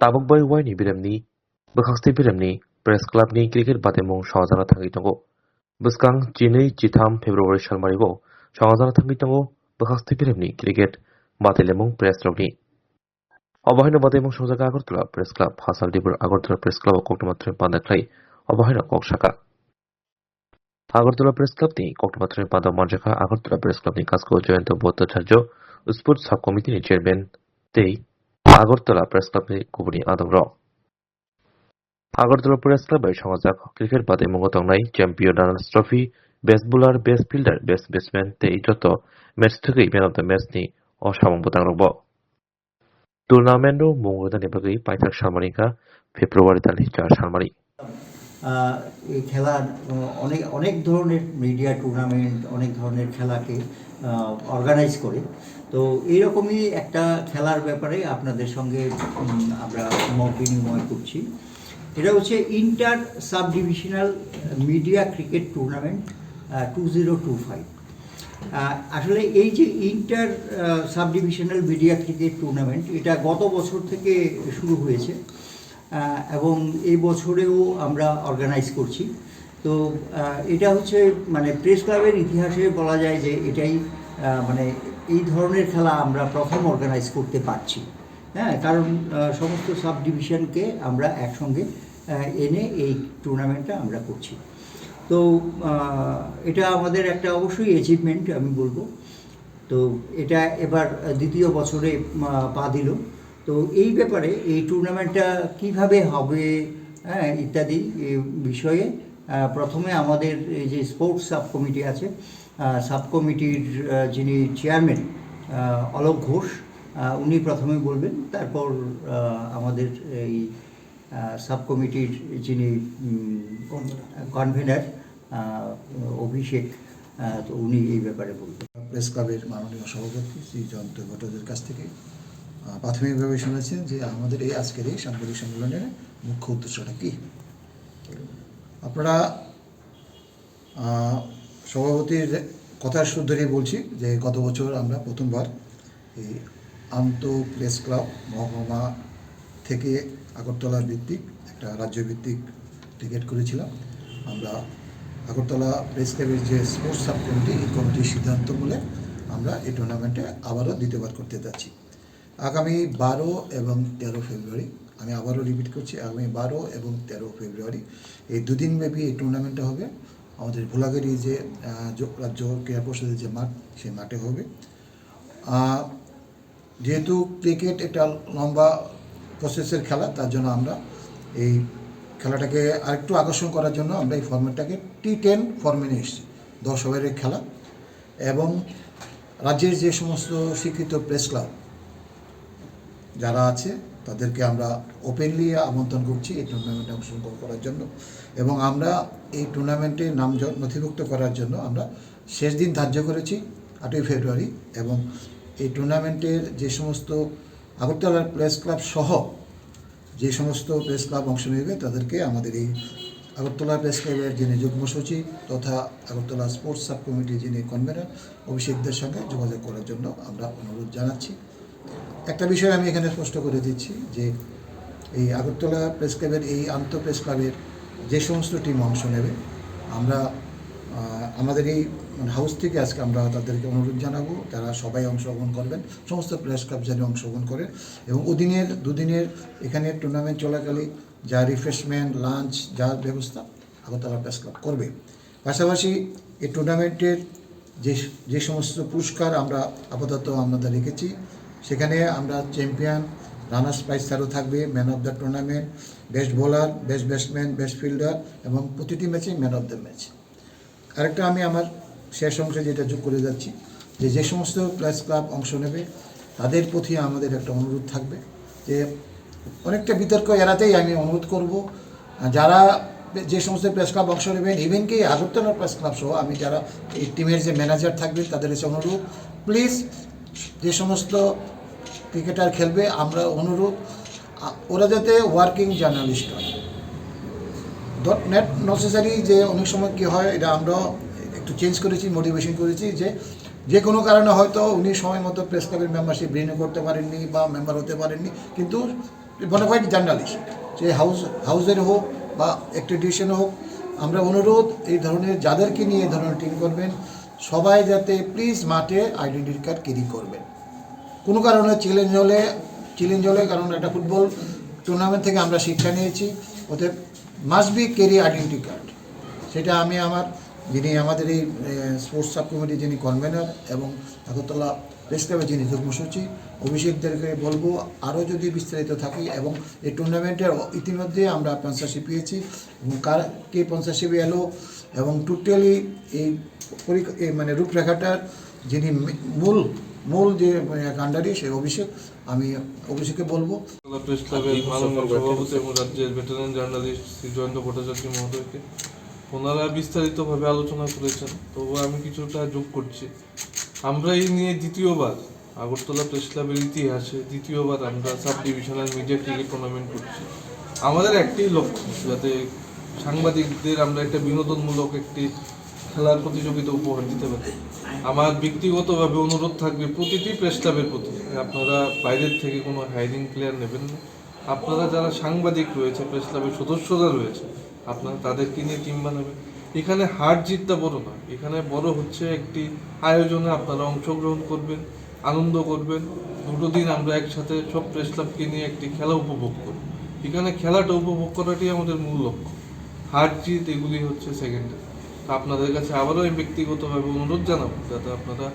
ताबुकबाय वाइनि बिरेमनि बोखांस्ति बिरेमनि press क्लाबनि cricket बादायमुं संजाना थाङै दङ बोसकां 12-13 फेब्रुवारि सालमारिआव संजाना थाङै दङ बोखांस्ति बिरेमनि क्रिकेट बादायलायमुं प्रेस क्लाबनि अबाहायनो बादायमुं संजागा आगरतला प्रेस क्लाब हासालदिबुर आगरतला प्रेस क्लाब कक्टमात्र बादायख्लाय अबाहायनो ककसाका आगरतला प्रेस क्लाबनि कक्टमात्र बादा मानजाखा आगरतला प्रेस क्लाबनि कास्को जयন্ত भट्टाचार्य स्पोर्ट्स साब कमिटिनि चेयारमेन तै आगरतला प्रेस क्लाबनि गुबुननि आदमर आगरतला प्रेस क्लाबै संजाक क्रिकेट बादायमुङाव थांनाय champion runners trophy best bowler best fielder best batsmen तै जत मैच थगै मैन अफ द मैचनि असामं बदांरब टुर्नामेन्टआव मुं होनायनि बागै पाइथाक सालमारिका फेब्रुवारि दाननि 4 सालमारि এই খেলা অনেক ধরনের মিডিয়া টুর্নামেন্ট অনেক ধরনের খেলাকে অর্গানাইজ করে তো এইরকমই একটা খেলার ব্যাপারে আপনাদের সঙ্গে আমরা মত বিনিময় করছি। এটা হচ্ছে inter sub divisional media cricket tournament 2025। আসলে এই যে inter sub divisional media cricket tournament এটা গত বছর থেকে শুরু হয়েছে এবং এই বছরেও আমরা অর্গানাইজ করছি। তো এটা হচ্ছে মানে প্রেস ক্লাবের ইতিহাসে বলা যায় যে এটাই মানে এই ধরনের খেলা আমরা প্রথম অর্গানাইজ করতে পারছি। হ্যাঁ, কারণ সমস্ত সাব ডিভিশনকে আমরা একসঙ্গে এনে এই টুর্নামেন্টটা আমরা করছি। তো এটা আমাদের একটা অবশ্যই অ্যাচিভমেন্ট আমি বলবো। তো এটা এবার দ্বিতীয় বছরে পা দিল। তো এই ব্যাপারে এই টুর্নামেন্টটা কিভাবে হবে হ্যাঁ ইত্যাদি বিষয়ে প্রথমে আমাদের এই যে স্পোর্টস সাব কমিটি আছে সাব কমিটির যিনি চেয়ারম্যান অলোক ঘোষ উনি প্রথমে বলবেন, তারপর আমাদের এই সাব কমিটির যিনি কনভেনার অভিষেক তো উনি এই ব্যাপারে বলবেন। প্রেস ক্লাবের মাননীয় সভাপতি শ্রী জয়ন্ত ভট্টাচার্যের কাছ থেকে প্রাথমিকভাবে শুনেছেন যে আমাদের এই আজকের এই সাংবাদিক সম্মেলনের মুখ্য উদ্দেশ্যটা কী। আপনারা সভাপতির কথার শুদ্ধই বলছি যে গত বছর আমরা প্রথমবার এই আন্ত প্রেস ক্লাব মহকুমা থেকে আগরতলা ভিত্তিক একটা রাজ্যভিত্তিক ক্রিকেট করেছিলাম। আমরা আগরতলা প্রেস ক্লাবের যে স্পোর্টস সাব কমিটি এই কমিটির সিদ্ধান্ত বলে আমরা এই টুর্নামেন্টে আবারও দ্বিতীয়বার করতে যাচ্ছি। আগামী 12 এবং 13 ফেব্রুয়ারি, আমি আবারও রিপিট করছি, আগামী 12 এবং 13 ফেব্রুয়ারি এই দুদিনব্যাপী এই টুর্নামেন্টটা হবে আমাদের ভোলাগাড়ি যে রাজ্য ক্রীড়া পরিষদের যে মাঠ সেই মাঠে হবে। যেহেতু ক্রিকেট একটা লম্বা প্রসেসের খেলা, তার জন্য আমরা এই খেলাটাকে আরেকটু আকর্ষণ করার জন্য আমরা এই ফরম্যাটটাকে T10 ফর্মে নিয়ে এসেছি। 10 ওভারের খেলা এবং রাজ্যের যে সমস্ত স্বীকৃত প্রেস ক্লাব যারা আছে তাদেরকে আমরা ওপেনলি আমন্ত্রণ করছি এই টুর্নামেন্টে অংশগ্রহণ করার জন্য এবং আমরা এই টুর্নামেন্টে নাম নথিভুক্ত করার জন্য আমরা শেষ দিন ধার্য করেছি 8ই ফেব্রুয়ারি এবং এই টুর্নামেন্টের যে সমস্ত আগরতলা প্রেস ক্লাব সহ যে সমস্ত প্রেস ক্লাব অংশ নেবে তাদেরকে আমাদের এই আগরতলা প্রেস ক্লাবের যিনি যুগ্ম সচিব তথা আগরতলা স্পোর্টস সাব কমিটির যিনি কনভেনার অভিষেকদের সঙ্গে যোগাযোগ করার জন্য আমরা অনুরোধ জানাচ্ছি। একটা বিষয় আমি এখানে স্পষ্ট করে দিচ্ছি যে এই আগরতলা প্রেস ক্লাবের এই আন্ত প্রেস ক্লাবের যে সমস্ত টিম অংশ নেবে আমরা আমাদের এই হাউস থেকে আজকে আমরা তাদেরকে অনুরোধ জানাবো তারা সবাই অংশগ্রহণ করবেন, সমস্ত প্রেস ক্লাব যেন অংশগ্রহণ করে এবং দুদিনের এখানে টুর্নামেন্ট চলাকালীন যা রিফ্রেশমেন্ট লাঞ্চ যা ব্যবস্থা আগরতলা প্রেস ক্লাব করবে। পাশাপাশি এই টুর্নামেন্টের যে সমস্ত পুরস্কার আমরা আপাতত আমরা রেখেছি সেখানে আমরা চ্যাম্পিয়ন রানার্স প্রাইজ তারও থাকবে, man of the tournament, best bowler, best batsman, best fielder এবং প্রতিটি ম্যাচে ম্যান অফ দ্য ম্যাচ। আরেকটা আমি আমার শেষ অংশে যেটা যোগ করে যাচ্ছি যে সমস্ত প্রেস ক্লাব অংশ নেবে তাদের প্রতি আমাদের একটা অনুরোধ থাকবে যে অনেকটা বিতর্ক এড়াতেই আমি অনুরোধ করব যারা যে সমস্ত প্রেস ক্লাব অংশ নেবেন ইভেনকি আগরতলা প্রেস ক্লাব সহ আমি যারা এই টিমের যে ম্যানেজার থাকবেন তাদের এসে অনুরোধ প্লিজ যে সমস্ত ক্রিকেটার খেলবে আমরা অনুরোধ ওরা যাতে ওয়ার্কিং জার্নালিস্ট হয়, নেট নেসেসারি যে অনেক সময় কী হয় এটা আমরা একটু চেঞ্জ করেছি, মোটিভেশন করেছি যে কোনো কারণে হয়তো উনি সময় মতো প্রেস ক্লাবের মেম্বারশিপ রিনিউ করতে পারেননি বা মেম্বার হতে পারেননি, কিন্তু বোনাফাইড জার্নালিস্ট, সে হাউসের হোক বা অ্যাক্রেডিটেশন হোক, আমরা অনুরোধ এই ধরনের যাদেরকে নিয়ে এই ধরনের টিম করবেন সবাই যাতে প্লিজ মাঠে আইডেন্টি কার্ড ক্যারি করবেন। কোনো কারণে চ্যালেঞ্জ হলে কারণ একটা ফুটবল টুর্নামেন্ট থেকে আমরা শিক্ষা নিয়েছি, ওতে must be carry identity card. সেটা আমি যিনি আমাদের এই স্পোর্টস সাব কমিটির যিনি কনভেনার এবং আগরতলা প্রেস ক্লাবের যিনি যুগ্ম সচিব অভিষেকদেরকে বলবো আরও যদি বিস্তারিত থাকে। এবং এই টুর্নামেন্টের ইতিমধ্যে আমরা স্পন্সরশিপ পেয়েছি এবং কে স্পন্সরশিপ এলো এবং টোটালি এই মানে রূপরেখাটার যিনি মূল যে কাণ্ডারি সেই আমি অভিষেককে বলবো। প্রেস ক্লাবের মাননীয় সভাপতি এবং রাজ্যের ভেটেরান জার্নালিস্ট শ্রী জয়ন্ত ভট্টাচার্য মহোদয়কে ওনারা বিস্তারিতভাবে আলোচনা করেছেন, তবু আমি কিছুটা যোগ করছি। আমরা এই নিয়ে দ্বিতীয়বার আগরতলা প্রেস ক্লাবের ইতিহাসে দ্বিতীয়বার আমরা sub divisional media cricket tournament করছি। আমাদের একটাই লক্ষ্য, যাতে সাংবাদিকদের আমরা একটা বিনোদনমূলক একটি খেলার প্রতিযোগিতা উপহার দিতে পারি। আমার ব্যক্তিগতভাবে অনুরোধ থাকবে প্রতিটি প্রেস ক্লাবের প্রতি, আপনারা বাইরের থেকে কোনো হাইরিং প্লেয়ার নেবেন না। আপনারা যারা সাংবাদিক রয়েছে, প্রেস ক্লাবের সদস্যরা রয়েছে, আপনারা তাদেরকে নিয়ে টিম বানাবেন। এখানে হার জিতটা বড় না, এখানে বড় হচ্ছে একটি আয়োজনে আপনারা অংশগ্রহণ করবেন, আনন্দ করবেন। দুটো দিন আমরা একসাথে সব প্রেস ক্লাবকে নিয়ে একটি খেলা উপভোগ করব। এখানে খেলাটা উপভোগ করাটাই আমাদের মূল লক্ষ্য, হার জিত এগুলি হচ্ছে সেকেন্ডারি। আপনাদের কাছে আবারও আমি ব্যক্তিগতভাবে অনুরোধ জানাবো যাতে আপনারা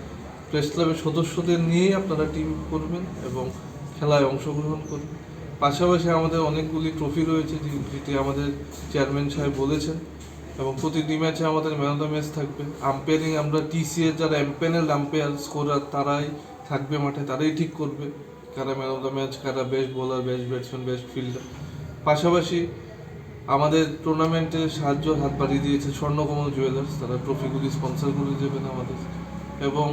প্রেস ক্লাবের সদস্যদের নিয়েই আপনারা টিম করবেন এবং খেলায় অংশগ্রহণ করবেন। পাশাপাশি আমাদের অনেকগুলি ট্রফি রয়েছে যেটি আমাদের চেয়ারম্যান সাহেব বলেছেন, এবং প্রতিটি ম্যাচে আমাদের ম্যান অফ দ্য ম্যাচ থাকবে। আম্পায়ারিং আমরা টিসিএর যারা এমপ্যানেল আম্পায়ার স্কোরার তারাই থাকবে মাঠে, তারাই ঠিক করবে কারা ম্যান অফ দ্য ম্যাচ, কারা best bowler, best batsman, best fielder. পাশাপাশি আমাদের টুর্নামেন্টে সাহায্য হাত বাড়িয়ে দিয়েছে স্বর্ণকমল জুয়েলার্স, তারা ট্রফিগুলি স্পন্সর করে দেবেন আমাদের, এবং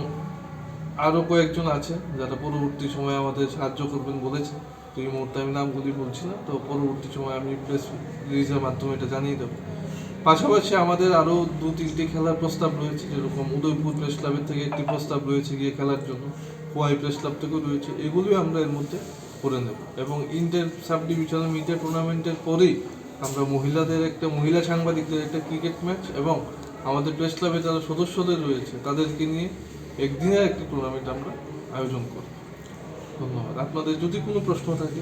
আরও কয়েকজন আছে যারা পরবর্তী সময়ে আমাদের সাহায্য করবেন বলেছে। তো এই মুহূর্তে আমি নামগুলি বলছি না, তো পরবর্তী সময় আমি প্রেস রিলিজের মাধ্যমে এটা জানিয়ে দেবো। পাশাপাশি আমাদের আরও 2-3টি খেলার প্রস্তাব রয়েছে, যেরকম উদয়পুর প্রেস ক্লাবের থেকে একটি প্রস্তাব রয়েছে গিয়ে খেলার জন্য, খোয়াই প্রেস ক্লাব থেকেও রয়েছে, এগুলিও আমরা এর মধ্যে করে নেব। এবং ইন্টার সাব ডিভিশনাল মিডিয়া টুর্নামেন্টের পরেই আমরা মহিলা সাংবাদিকদের একটা ক্রিকেট ম্যাচ এবং আমাদের প্রেস ক্লাবে যারা সদস্যদের রয়েছে তাদেরকে নিয়ে একদিনের একটি টুর্নামেন্ট আমরা আয়োজন করব। ধন্যবাদ। আপনাদের যদি কোনো প্রশ্ন থাকে